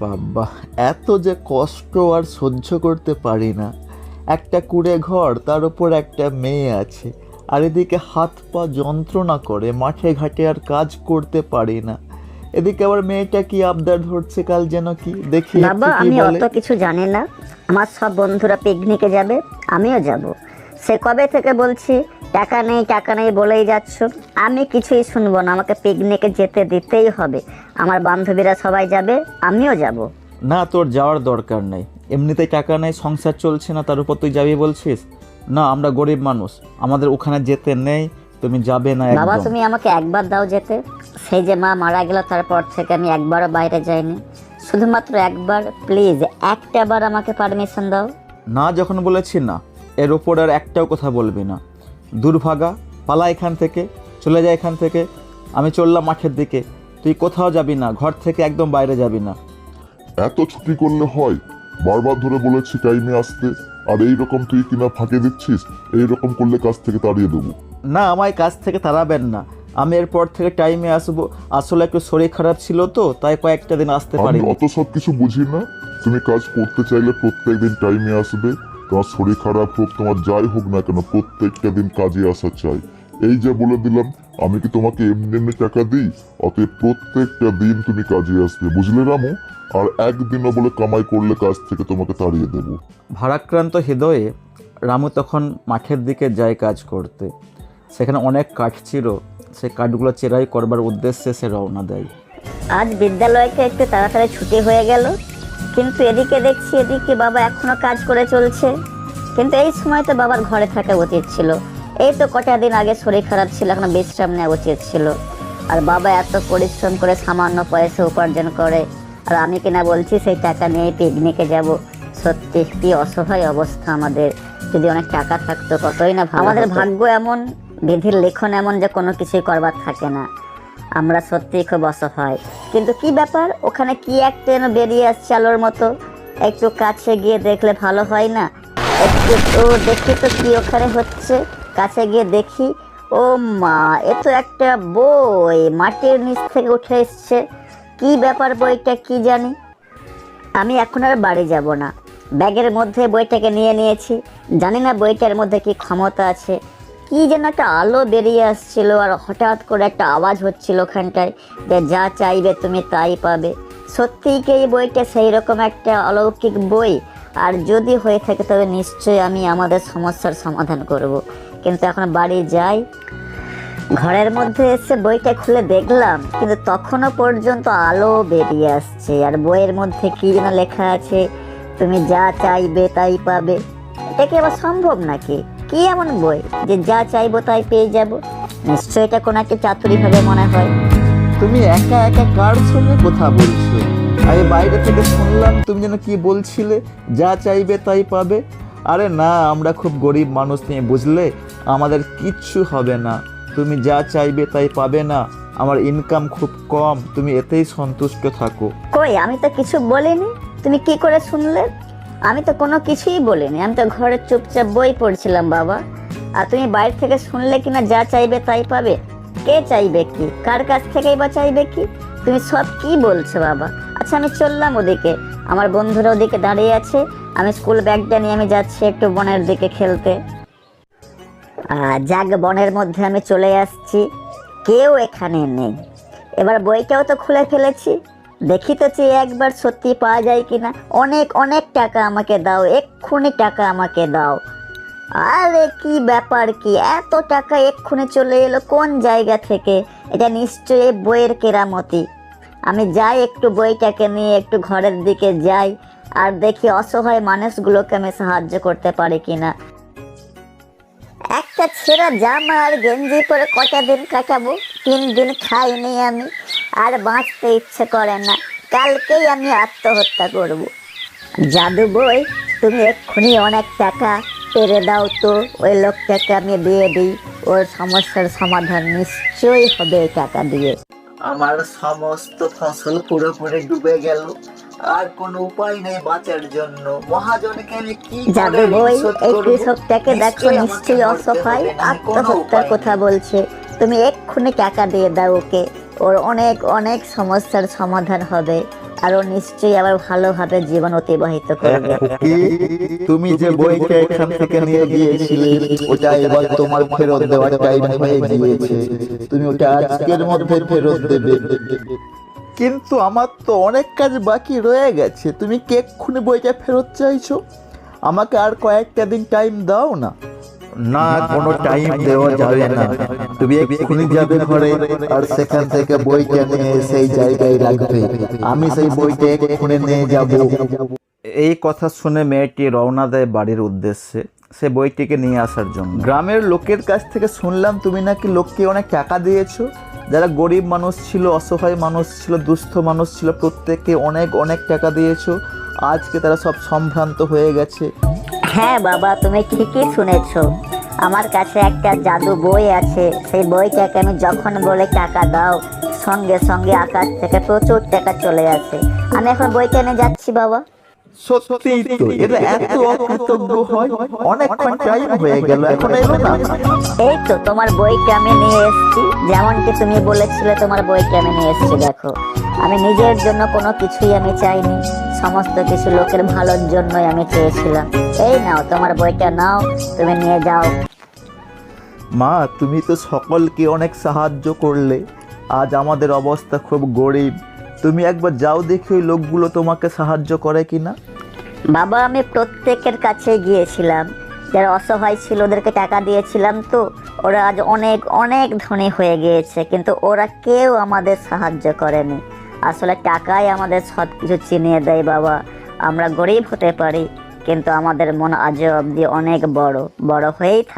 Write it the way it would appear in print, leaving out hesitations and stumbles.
বাবা, এত যে কষ্ট আর সহ্য করতে পারি না। একটা কুঁড়ে ঘর, তার উপর একটা মেয়ে আছে, আর এদিকে হাত পা যন্ত্রণা করে, মাঠে ঘাটে আর কাজ করতে পারি না। এদিকে আবার মেয়েটা কি আবদার ধরছে, কাল যেন কি দেখি বাবা, একটু কি আমি বলে। অত কিছু জানি না। আমার সব বন্ধুরা পিকনিকে যাবে, আমিও যাব। সে কবে থেকে বলছি টাকা নেই টাকা নেই বলেই যাচ্ছ। আমি কিছুই শুনবো না, আমাকে পিকনিকে যেতে দিতেই হবে। আমার বান্ধবীরা সবাই যাবে, আমিও যাব। না, তোর যাওয়ার দরকার নেই, এমনিতেই টাকা নেই, সংসার চলছে না, তার উপর তুই যাবি বলছিস? না, আমরা গরিব মানুষ, আমাদের ওখানে যেতে নেই, তুমি যাবে না বাবা, একদম। তুমি আমাকে একবার দাও যেতে। সেই যে মা মারা গেল, তারপর থেকে আমি একবারও বাইরে যাইনি। শুধুমাত্র একবার, প্লিজ একটা বার আমাকে পারমিশন দাও। না যখন বলেছি না, এর ওপর আর একটাও কথা বলবি না। দুর্ভাগা, পালা এখান থেকে, চলে যায় এখান থেকে। আমি চললাম মাঠের দিকে, তুই কোথাও যাবি না, ঘর থেকে একদম বাইরে যাবি না। এত ছুটি করলে হয়? বারবার ধরে বলেছি টাইমে আসতে, আর এই রকম তুই কিনা ফাঁকে দিচ্ছিস। এই রকম করলে কাজ থেকে তাড়িয়ে দেবো। না, আমায় কাজ থেকে তাড়াবেন না, আমি এরপর থেকে টাইমে আসবো। আসলে একটু শরীর খারাপ ছিল তো, তাই কয়েকটা দিন আসতে আমি পারিনি। অত সব কিছু বুঝি না। তুমি কাজ করতে চাইলে প্রত্যেকদিন টাইমে আসবে। তোমার শরীর খারাপ হোক, তোমার যাই হোক না কেন, প্রত্যেকটা দিন কাজে আসা চাই। এই যে বলে দিলাম, আমি কি তোমাকে এমনি এমনি টাকা দিই? অতএব প্রত্যেকটা দিন তুমি কাজে আসবে, বুঝলে রামু? আর একদিনও বলে কামাই করলে কাজ থেকে তোমাকে তাড়িয়ে দেবো। ভারাক্রান্ত হৃদয়ে রামু তখন মাঠের দিকে যায় কাজ করতে। সেখানে অনেক কাঠ ছিল, সেই কাঠগুলো চেরাই করবার উদ্দেশ্যে সে রওনা দেয়। আজ বিদ্যালয়কে একটু তাড়াতাড়ি ছুটি হয়ে গেল, কিন্তু এদিকে দেখছি এদিকে বাবা এখনো কাজ করে চলছে। কিন্তু এই সময় তো বাবার ঘরে থাকা উচিত ছিল। এই তো কটা দিন আগে শরীর খারাপ ছিল, এখন বিশ্রাম নেওয়া উচিত ছিল। আর বাবা এত পরিশ্রম করে সামান্য পয়সা উপার্জন করে, আর আমি কিনা বলছি সেই টাকা নিয়ে পিকনিকে যাব। সত্যি কি অসহায় অবস্থা আমাদের। যদি অনেক টাকা থাকতো কতই না ভালো। আমাদের ভাগ্য এমন, বিধির লেখন এমন যে কোনো কিছুই করবার থাকে না। আমরা সত্যিই খুব অসহায়। কিন্তু কি ব্যাপার, ওখানে কি একটা যেন বেরিয়ে আসছে আলোর মতো। একটু কাছে গিয়ে দেখলে ভালো হয় না? একটু তো দেখি তো কি ওখানে হচ্ছে। কাছে গিয়ে দেখি, ও মা, এ তো একটা বই মাটির নিচ থেকে উঠে এসছে। কি ব্যাপার, বইটা কি জানি। আমি এখন আর বাড়ি যাব না, ব্যাগের মধ্যে বইটাকে নিয়ে নিয়েছি। জানি না বইটার মধ্যে কি ক্ষমতা আছে। কি যেন একটা আলো বেরিয়ে আসছিল, আর হঠাৎ করে একটা আওয়াজ হচ্ছিল ওখানটায় যে যা চাইবে তুমি তাই পাবে। সত্যিই কি এই বইটা সেই রকম একটা অলৌকিক বই? আর যদি হয়ে থাকে তবে নিশ্চয়ই আমি আমাদের সমস্যার সমাধান করব। কিন্তু এখন বাড়ি যাই। ঘরের মধ্যে এসে বইটা খুলে দেখলাম, কিন্তু তখনও পর্যন্ত আলো বেরিয়ে আসছে, আর বইয়ের মধ্যে কি যেন লেখা আছে, তুমি যা চাইবে তাই পাবে। এটা কি আবার সম্ভব নাকি? কি এমন বই যে যা চাইবো তাই পেয়ে যাব? নিশ্চয়ই এটা কোনো একটা চাতুরি ভাবে মনে হয়। তুমি একা একা কার সঙ্গে কথা বলছো? আমি বাইরে থেকে শুনলাম তুমি যেন কি বলছিলে, যা চাইবে তাই পাবে। আরে না, আমরা খুব গরিব মানুষ নিয়ে, বুঝলে, আমাদের কিচ্ছু হবে না। তুমি যা চাইবে তাই পাবে না, আমার ইনকাম খুব কম, তুমি এতেই সন্তুষ্ট থাকো। কই, আমি তো কিছু বলিনি। তুমি কি করে শুনলে? আমি তো কোনো কিছুই বলিনি, আমি তো ঘরে চুপচাপ বই পড়ছিলাম বাবা। আর তুমি বাইরে থেকে শুনলে কিনা যা চাইবে তাই পাবে? কে চাইবে কি? কার কাছ থেকেই বা চাইবে কি? তুমি সব কি বলছো বাবা? আচ্ছা, আমি চললাম ওদিকে, আমার বন্ধুরা ওদিকে দাঁড়িয়ে আছে। আমি স্কুল ব্যাগটা নিয়ে আমি যাচ্ছি একটু বনের দিকে খেলতে। যাক, বনের মধ্যে আমি চলে আসছি, কেউ এখানে নেই। এবার বইটাও তো খুলে ফেলেছি, দেখি তো চেয়ে একবার সত্যি পাওয়া যায় কিনা। অনেক অনেক টাকা আমাকে দাও, এক্ষুনি টাকা আমাকে দাও। আরে কি ব্যাপার, কি এত টাকা এক্ষুনি চলে এলো কোন জায়গা থেকে? এটা নিশ্চয়ই বইয়ের কেরামতি। আমি যাই, একটু বইটাকে নিয়ে একটু ঘরের দিকে যাই, আর দেখি অসহায় মানুষগুলোকে আমি সাহায্য করতে পারি কিনা। একটা ছেঁড়া জামা আর গেঞ্জি পরে কটা দিন কাটাবো? 3 দিন খাইনি আমি, আর বাঁচতে ইচ্ছে করে না। কালকেই আমি আত্মহত্যা করব। জাদু বই, তুমি এক্ষুনি অনেক টাকা পেরে দাও তো, ওই লোকটাকে আমি দিয়ে দিই। ওর সমস্যার সমাধান নিশ্চয়ই হবে এই টাকা দিয়ে। আমার সমস্ত ফসল পুরোপুরি ডুবে গেল, আর কোনো উপায় নেই বাঁচার জন্য। মহাজনকে আমি কি জাদু করে বই, ঋণ শোধ এই করব? কৃষকটাকে দেখো, নিশ্চয়ই আমাকে নিশ্চয়ই মরতে অসহায়, হবে, নাহলে কোনো আত্মহত্যার উপায় কথা নেই। বলছে। তুমি এক্ষুনি টাকা দিয়ে দাও ওকে, ওর অনেক অনেক সমস্যার সমাধান হবে। আর ও নিশ্চয়ই আবার ভালোভাবে জীবন অতিবাহিত করবে। কি তুমি যে বইটা এখান থেকে নিয়ে গিয়েছিলে ওটা এবার তোমার ফেরত দেওয়ার টাইম হয়ে গিয়েছে, তুমি ওটা আজকের মধ্যে ফেরত দেবে। কিন্তু আমার তো অনেক কাজ বাকি রয়ে গেছে, তুমি কি এক্ষুনি বইটা ফেরত চাইছো? আমাকে আর কয়েকটা দিন টাইম দাও না। না, কোনো টাইম দেওয়া যাবে না, তুমি এক্ষুনি যাবে ঘরে আর সেখান থেকে বইটা নিয়ে সেই জায়গায় রাখবে, আমি সেই বইটা এক্ষুনি নিয়ে যাব। এই কথা শুনে মেয়েটি রওনা দেয় বাড়ির উদ্দেশ্যে সে বইটিকে নিয়ে আসার জন্য। গ্রামের লোকের কাছ থেকে শুনলাম তুমি নাকি লোককে অনেক টাকা দিয়েছো, যারা গরিব মানুষ ছিল, অসহায় মানুষ ছিল, দুস্থ মানুষ ছিল, প্রত্যেককে অনেক অনেক টাকা দিয়েছো, আজকে তারা সব সম্ভ্রান্ত হয়ে গেছে। হ্যাঁ বাবা, তুমি ঠিকই শুনেছো। আমার কাছে একটা জাদু বই আছে, সেই বইটাকে আমি যখন বলে টাকা দাও সঙ্গে সঙ্গে আকাশ থেকে প্রচুর টাকা চলে আসে। আমি এখন বইটা নিয়ে যাচ্ছি বাবা। সত্যি তো, এটা এত অকৃতজ্ঞ হয়? অনেকক্ষণ টাইম হয়ে গেল, এখন এলো না। এই তো তোমার বইটা আমি নিয়ে এসেছি, যেমনটি তুমি বলেছিলে তোমার বইটা আমি নিয়ে এসেছি। দেখো, আমি নিজের জন্য কোনো কিছুই আমি চাইনি, সমস্ত কিছু লোকের ভালোর জন্যই আমি চেয়েছিলাম। এই নাও তোমার বইটা, নাও তুমি নিয়ে যাও। মা, তুমি তো সকলকে অনেক সাহায্য করলে, আজ আমাদের অবস্থা খুব গরিব, তুমি একবার যাও দেখি ওই লোকগুলো তোমাকে সাহায্য করে কিনা। বাবা, আমি প্রত্যেকের কাছে গিয়েছিলাম, যারা অসহায় ছিল ওদেরকে টাকা দিয়েছিলাম, তো ওরা আজ অনেক অনেক ধনী হয়ে গিয়েছে, কিন্তু ওরা কেউ আমাদের সাহায্য করেনি। আসলে টাকাই আমাদের সব কিছু চিনিয়ে দেয় বাবা। আমরা গরিব হতে পারি, কিন্তু আমাদের মন আজও অবধি অনেক বড় বড় হয়েই থাকে।